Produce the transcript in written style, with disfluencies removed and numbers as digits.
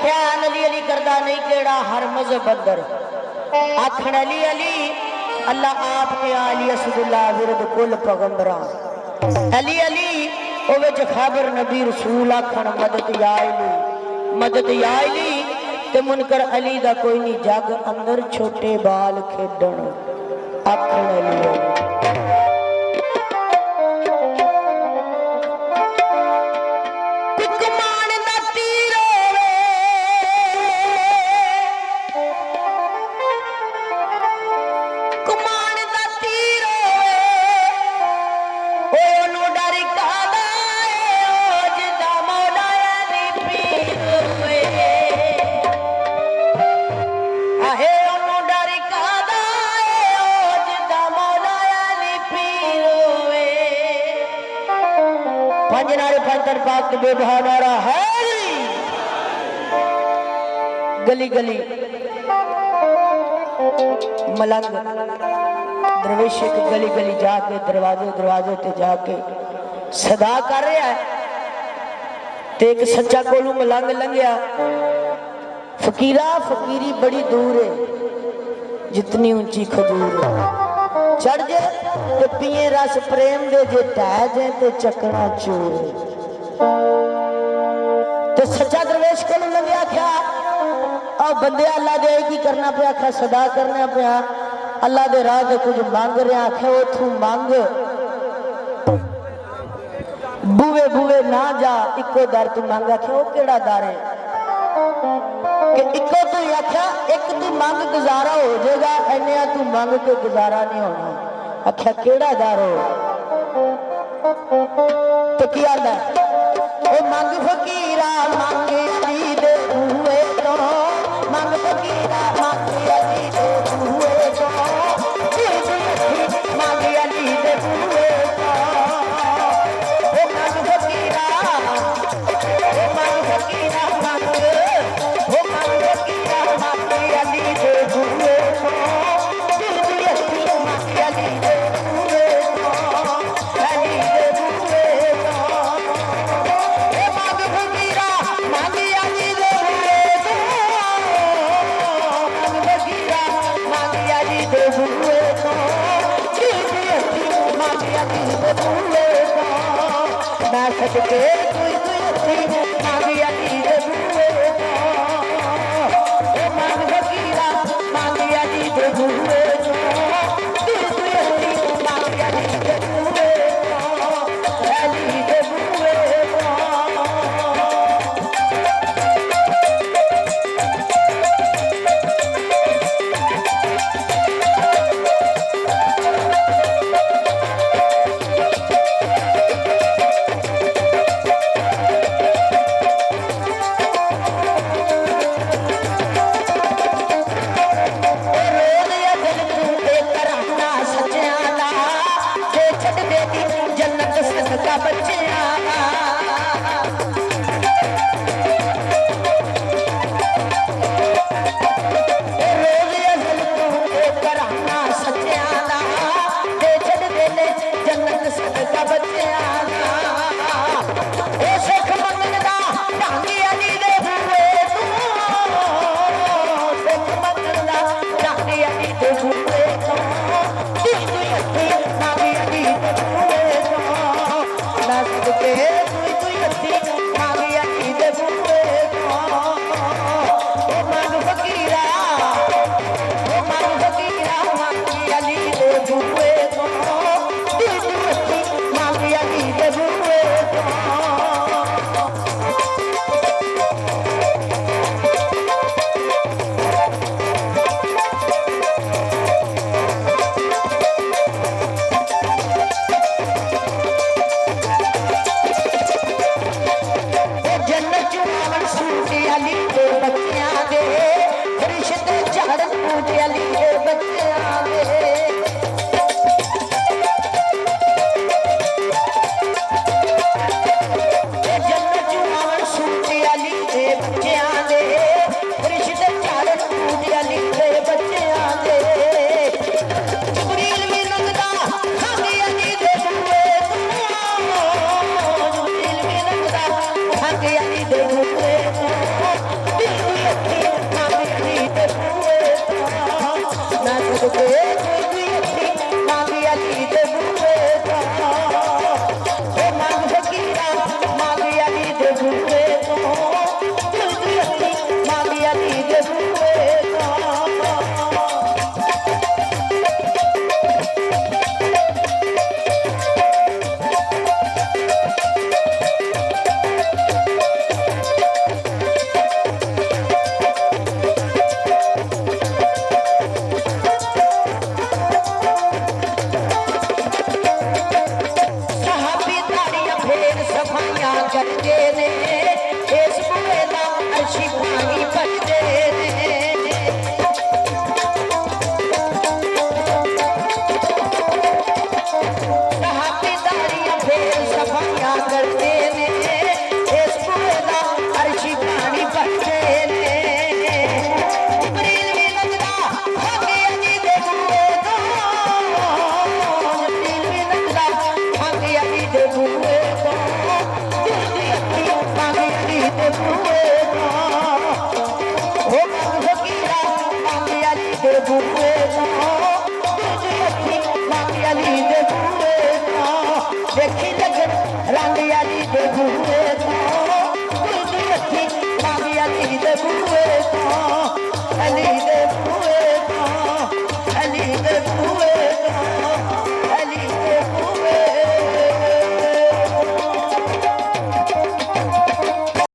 आख्या अली अली करदा नहीं केड़ा हर मजहब अंदर आखण अली अली अल्लाह आप के अली असदुल्लाह विरद कुल पैगंबरां अली अली ओ विच खबर नबी रसूल आखण मदद या अली ते मुनकर अली दा कोई नहीं जग अंदर छोटे बाल खेडण आखण अली अली बेबहारा है गली गली मलंग दरवेश गली गली जाके दरवाजे ते जाके सदा कर रहा है ते एक सच्चा कोलू मलंग लंघिया फकीरा फकीरी बड़ी दूर है जितनी ऊंची खजूर चढ़ जे ते पिए रस प्रेम दे जे टह जे ते चकना चूर तो सच्चा दरवेश को लगे आख्या और बंदे अल्लाह दे की करना पे आख्या सदा करना पे अल्लाह दे राह दे कुछ मांग रहा आख्या उथू मांग बुवे बुवे ना जा इको दर तू मांग आख्या वो केड़ा दर है कि इको तू आख्या एक तू मांग गुजारा हो जाएगा इन्ने तू मांग के गुजारा नहीं होना आख्या केड़ा दर हो तो की आंदा ओ मांग फकीरा मांगे अली दे बूए तो मांग फकीरा मांगे अली दे बूए तो मांगे अली दे बूए तो ओ मांग फकीरा मांगे अली दे बूए तो मांगे अली दे सदके मांगी अली दे बूए मांग फकीरा मांगी अली दे बूए मांगी अली दे बूए अली दे बूए करते ने इस बूहे दा अर्शी पानी भरते ने सहाबेदारियां फिर सफाइयां करते ने इस बूहे दा अर्शी पानी भरते ने जिब्रील भी लगदा भागे अली दे बूहे दा जिब्रील भी लगदा भागे अली दे बूहे दा दिल दी अखी भागे अली दे बूहे दा हो फकीरा भागे अली दे बूहे दा दिल दी अखी भागे अली दे बूहे दा देखी लगन रंग अली दे बूहे दा दिल दी अखी भागे अली दे बूहे